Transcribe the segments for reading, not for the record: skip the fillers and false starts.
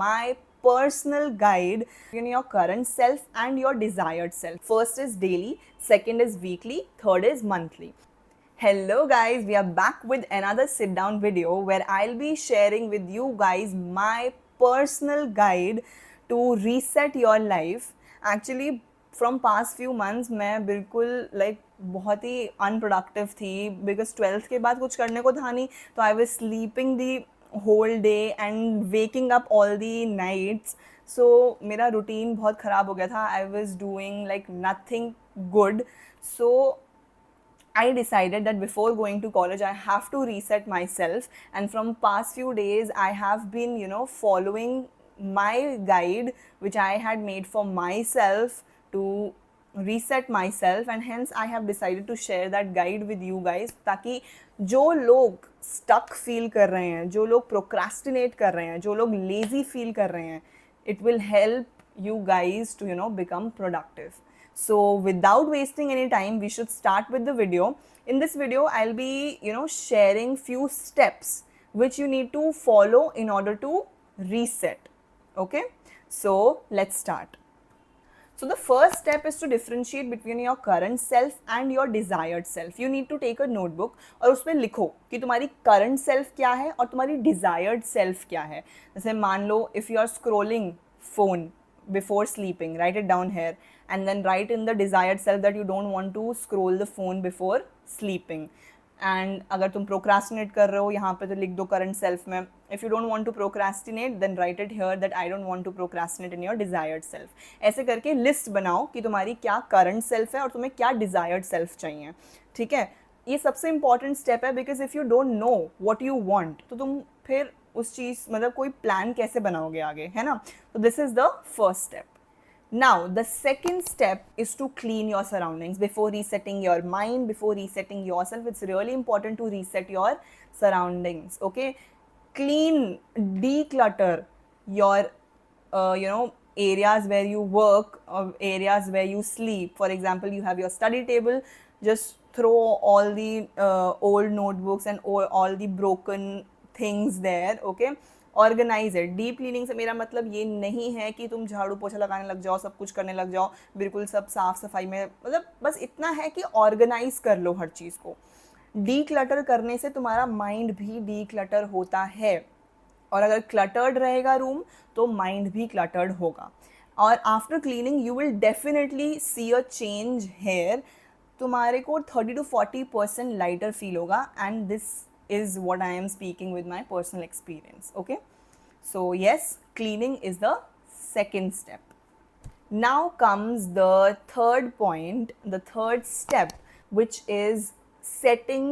my personal guide in your current self and your desired self. First is daily, second is weekly, third is monthly. Hello guys, we are back with another sit down video where I'll be sharing with you guys my personal guide to reset your life. Actually from past few months मैं बिल्कुल बहुत ही unproductive थी because 12th के बाद कुछ करने को था नहीं, तो I was sleeping the whole day and waking up all the nights. So मेरा रूटीन बहुत ख़राब हो गया था. I was doing like nothing good. So I decided that before going to college, I have to reset myself. And from past few days, I have been, following my guide, which I had made for myself to reset myself. And hence, I have decided to share that guide with you guys. ताकि जो लोग stuck feel कर रहे हैं, जो लोग procrastinate कर रहे हैं, जो लोग lazy feel कर रहे हैं, it will help you guys to, become productive. So without wasting any time, we should start with the video. In this video, I'll be, sharing few steps which you need to follow in order to reset. Okay? So let's start. So the first step is to differentiate between your current self and your desired self. You need to take a notebook और उसमें लिखो कि तुम्हारी current self क्या है और तुम्हारी desired self क्या है. जैसे मान लो if you are scrolling phone before sleeping, write it down here and then write in the desired self that you don't want to scroll the phone before sleeping. And अगर तुम procrastinate कर रहे हो यहाँ पे तो लिख दो current self में. If you don't want to procrastinate then write it here that I don't want to procrastinate in your desired self. ऐसे करके list बनाओ कि तुम्हारी क्या current self है और तुम्हें क्या desired self चाहिए. ठीक है, ये सबसे important step है because if you don't know what you want तो तुम फिर उस चीज़ मतलब कोई प्लान कैसे बनाओगे आगे, है ना. तो this is the first step. Now the second step is to clean your surroundings before resetting your mind, before resetting yourself. It's really important to reset your surroundings. Okay, clean, declutter your areas where you work or areas where you sleep. For example, you have your study table, just throw all the old notebooks and all the broken things there. Okay, organize है. Deep cleaning से मेरा मतलब ये नहीं है कि तुम झाड़ू पोछा लगाने लग जाओ, सब कुछ करने लग जाओ, बिल्कुल सब साफ सफाई में, मतलब बस इतना है कि ऑर्गेनाइज कर लो हर चीज़ को. डी क्लटर करने से तुम्हारा माइंड भी डी क्लटर होता है और अगर क्लटर्ड रहेगा रूम तो माइंड भी क्लटर्ड होगा. और after cleaning you will definitely see a change here. तुम्हारे को 30 to 40% लाइटर फील होगा and this is what I am speaking with my personal experience. Okay, so yes, cleaning is the second step. Now comes the third point, the third step, which is setting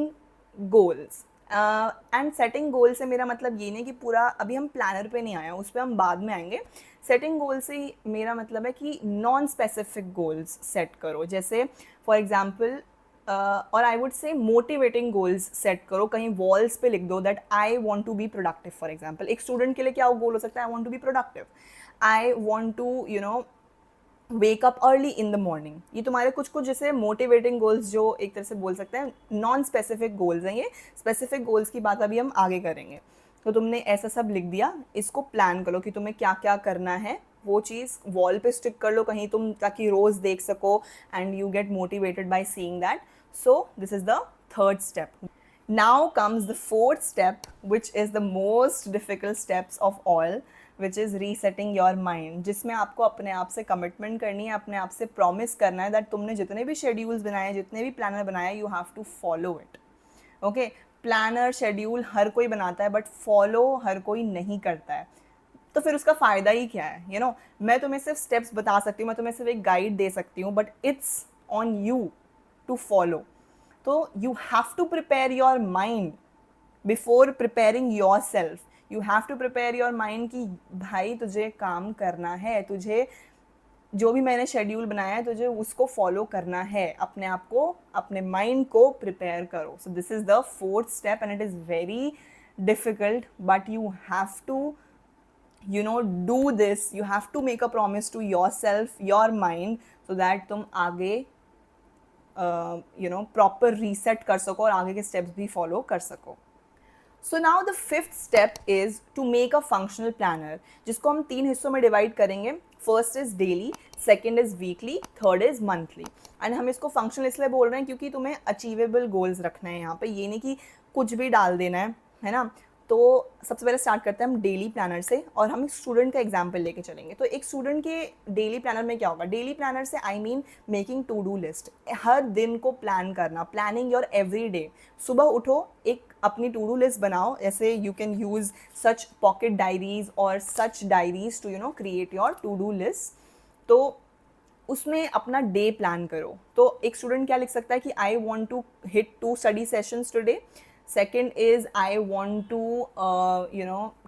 goals. And setting goal से मेरा मतलब ये नहीं कि पूरा अभी हम planner पे नहीं आए हैं, उस पर हम बाद में आएंगे. सेटिंग गोल से मेरा मतलब है कि नॉन स्पेसिफिक गोल्स सेट करो. जैसे फॉर एग्जाम्पल और I would say motivating goals set करो. कहीं वॉल्स पे लिख दो that I want to be productive. For example एक स्टूडेंट के लिए क्या गोल हो सकता है? I want to be productive. I want to wake up early in the morning. ये तुम्हारे कुछ कुछ जैसे मोटिवेटिंग गोल्स जो एक तरह से बोल सकते हैं नॉन स्पेसिफिक गोल्स हैं. ये स्पेसिफिक गोल्स की बात अभी हम आगे करेंगे. तो तुमने ऐसा सब लिख दिया, इसको प्लान करो कि तुम्हें क्या क्या करना है. वो चीज़ वॉल पे स्टिक कर लो कहीं तुम, ताकि रोज़ देख सको and you get motivated by seeing that. So this is the third step. Now comes the fourth step, which is the most difficult steps of all, which is resetting your mind. जिसमें आपको अपने आप से commitment करनी है, अपने आप से प्रॉमिस करना है दैट तुमने जितने भी शेड्यूल्स बनाए, जितने भी प्लानर बनाए, you have to follow it. Okay, planner schedule हर कोई बनाता है बट फॉलो हर कोई नहीं करता है. तो फिर उसका फ़ायदा ही क्या है? मैं तुम्हें सिर्फ स्टेप्स बता सकती हूँ, मैं तुम्हें सिर्फ एक गाइड दे सकती हूँ, but it's on you to follow. So you have to prepare your mind before preparing yourself. You have to prepare your mind कि भाई तुझे काम करना है, तुझे जो भी मैंने शेड्यूल बनाया है तुझे उसको फॉलो करना है. अपने आप को, अपने माइंड को प्रिपेयर करो. So this is the fourth step and it is very difficult but you have to do this. You have to make a promise to yourself, your mind, so that तुम आगे proper reset कर सको और आगे के steps भी follow कर सको. So now the fifth step is to make a functional planner, जिसको हम 3 हिस्सों में डिवाइड करेंगे. First is daily, second is weekly, third is monthly. And हम इसको फंक्शनल इसलिए बोल रहे हैं क्योंकि तुम्हें अचीवेबल गोल्स रखना है यहाँ पे, ये नहीं कि कुछ भी डाल देना है ना. तो सबसे पहले स्टार्ट करते हैं हम डेली प्लानर से, और हम एक स्टूडेंट का एग्जाम्पल लेके चलेंगे. तो एक स्टूडेंट के डेली प्लानर में क्या होगा? डेली प्लानर से I mean making to do list, हर दिन को प्लान करना, प्लानिंग योर एवरी डे. सुबह उठो, एक अपनी टू डू लिस्ट बनाओ. ऐसे you can use such pocket diaries और such diaries to create your to do list. तो उसमें अपना डे प्लान करो. तो एक स्टूडेंट क्या लिख सकता है कि I want to hit 2 study sessions today. Second is I want to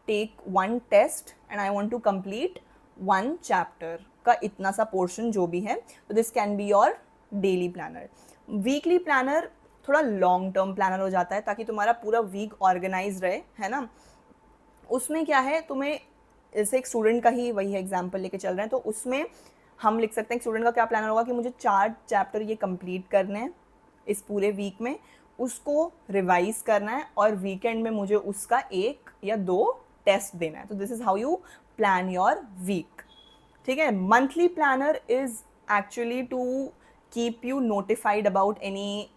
take 1 test and I want to complete 1 chapter का इतना सा portion जो भी है. तो this can be your daily planner. Weekly planner थोड़ा long term planner हो जाता है ताकि तुम्हारा पूरा week organized रहे, है ना. उसमें क्या है, तुम्हें जैसे एक स्टूडेंट का ही वही एग्जाम्पल लेके चल रहे हैं, तो उसमें हम लिख सकते हैं स्टूडेंट का क्या प्लानर होगा कि मुझे 4 चैप्टर ये कंप्लीट करने हैं इस पूरे वीक में, उसको रिवाइज करना है, और वीकेंड में मुझे उसका 1 या 2 टेस्ट देना है. तो this is how you plan your week. ठीक है. Monthly planner is actually to keep you notified about any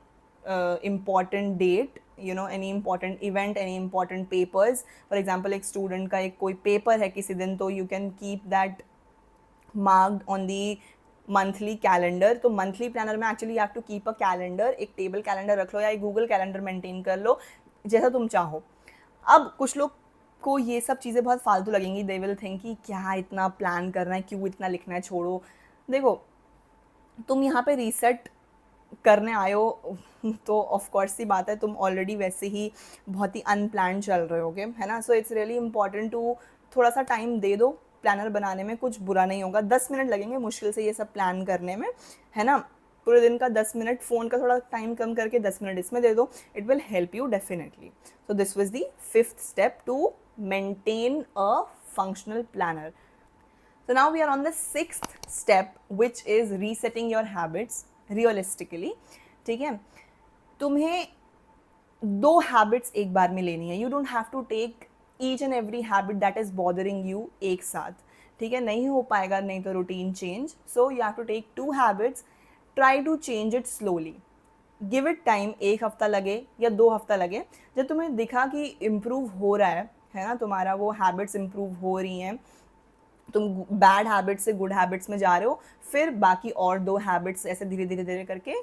important date, any important event, any important papers. For example, एक student का एक कोई paper है किसी दिन, तो you can keep that marked on the monthly calendar. तो monthly planner में actually you have to keep a calendar, एक टेबल कैलेंडर रख लो या एक गूगल कैलेंडर मेंटेन कर लो, जैसा तुम चाहो. अब कुछ लोग को ये सब चीज़ें बहुत फालतू लगेंगी. दे विल थिंक कि क्या इतना प्लान करना है, क्यों इतना लिखना है, छोड़ो. देखो, तुम यहाँ पे रीसेट करने आए हो तो ऑफ कोर्स सी बात है, तुम ऑलरेडी वैसे ही बहुत ही अनप्लान चल रहे होगे, है ना. So it's really important to थोड़ा सा टाइम दे दो प्लानर बनाने में. कुछ बुरा नहीं होगा, 10 मिनट लगेंगे मुश्किल से ये सब प्लान करने में, है ना. पूरे दिन का 10 मिनट, फ़ोन का थोड़ा टाइम कम करके 10 मिनट इसमें दे दो. It will help you definitely. So this was the 5th step to maintain a functional planner. So now we are on the 6th step, which is resetting your habits realistically. ठीक है. तुम्हें 2 habits एक बार में लेनी है. You don't have to take each and every habit that is bothering you एक साथ. ठीक है, नहीं हो पाएगा, नहीं तो routine change. So you have to take 2 habits, try to change it slowly. Give it time, 1 हफ्ता लगे या 2 हफ्ता लगे. जब तुम्हें दिखा कि इम्प्रूव हो रहा है ना, तुम्हारा वो हैबिट्स इम्प्रूव हो रही हैं, तुम बैड हैबिट्स से गुड हैबिट्स में जा रहे हो, फिर बाकी और 2 हैबिट्स ऐसे धीरे धीरे धीरे करके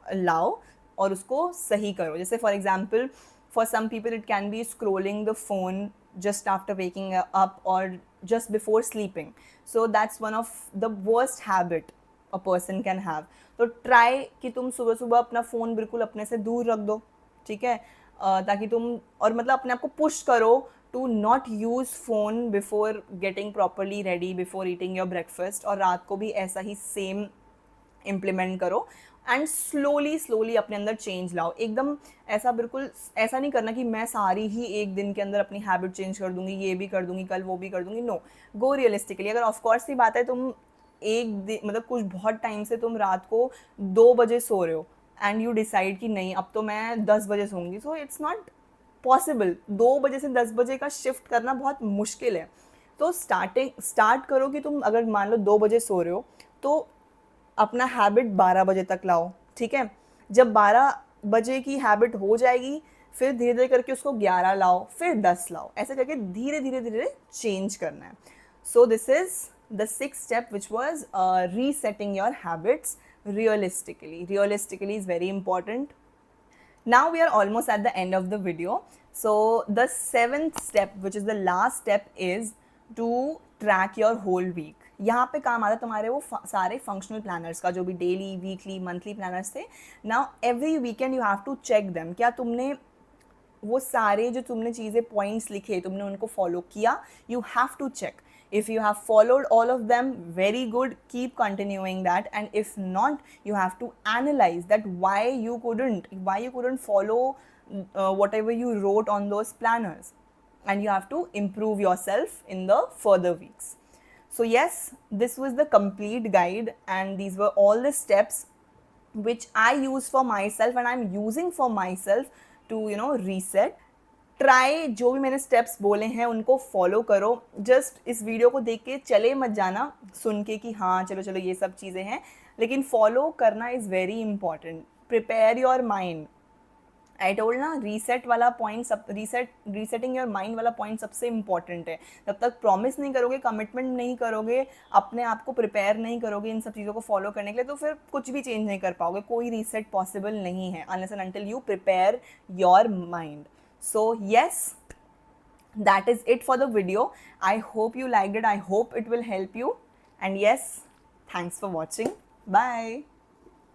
लाओ और उसको सही करो. जैसे for example, for some people it can be scrolling the phone just after waking up और just before sleeping. So that's one of the worst habit a person can have. तो ट्राई कि तुम सुबह सुबह अपना फ़ोन बिल्कुल अपने से दूर रख दो. ठीक है, ताकि तुम और मतलब अपने आप को पुश करो to not use phone before getting properly ready, before eating your breakfast, और रात को भी ऐसा ही सेम इम्प्लीमेंट करो. एंड स्लोली अपने अंदर चेंज लाओ. एकदम ऐसा बिल्कुल ऐसा नहीं करना कि मैं सारी ही एक दिन के अंदर अपनी हैबिट चेंज कर दूंगी, ये भी कर दूंगी, कल वो भी कर दूंगी. नो, गो रियलिस्टिकली. अगर ऑफकोर्स की बात है, तुम एक दिन मतलब कुछ बहुत टाइम से तुम रात को 2 बजे सो रहे हो एंड यू डिसाइड कि नहीं अब तो मैं 10 बजे सोऊंगी, सो इट्स नॉट पॉसिबल. 2 बजे से 10 बजे का शिफ्ट करना बहुत मुश्किल है. तो स्टार्ट करो कि तुम अगर मान लो 2 बजे सो रहे हो, तो अपना हैबिट 12 बजे तक लाओ. ठीक है, जब 12 बजे की हैबिट हो जाएगी, फिर धीरे धीरे करके उसको 11 लाओ, फिर 10 लाओ. ऐसे करके धीरे धीरे धीरे चेंज करना है. सो this is the 6th step, which was resetting your habits realistically. Realistically is very important. Now we are almost at the end of the video. So the 7th step, which is the last step, is to track your whole week. यहाँ पे काम आता है तुम्हारे वो सारे functional planners का, जो भी डेली, वीकली, मंथली प्लानर्स थे. Now every weekend you have to check them. क्या तुमने वो सारे जो तुमने चीज़ें पॉइंट्स लिखे तुमने उनको फॉलो किया? You have to check. If you have followed all of them, very good, keep continuing that. And if not, you have to analyze that why you couldn't follow whatever you wrote on those planners, and you have to improve yourself in the further weeks. So yes, this was the complete guide, and these were all the steps which I use for myself and I'm using for myself to reset. Try, जो भी मैंने steps बोले हैं उनको follow करो. Just इस video को देख के चले मत जाना सुन के कि हाँ चलो चलो ये सब चीज़ें हैं, लेकिन फॉलो करना is very important. Prepare your mind. I told ना, रीसेट वाला पॉइंट, सब रीसेटिंग योर माइंड वाला पॉइंट सबसे इंपॉर्टेंट है. जब तक प्रॉमिस नहीं करोगे, कमिटमेंट नहीं करोगे, अपने आप को प्रिपेयर नहीं करोगे इन सब चीज़ों को फॉलो करने के लिए, तो फिर कुछ भी चेंज नहीं कर पाओगे. कोई रीसेट पॉसिबल नहीं है unless and until you prepare your mind. So yes, that is it for the video. I hope you liked it. I hope it will help you. And yes, thanks for watching. Bye.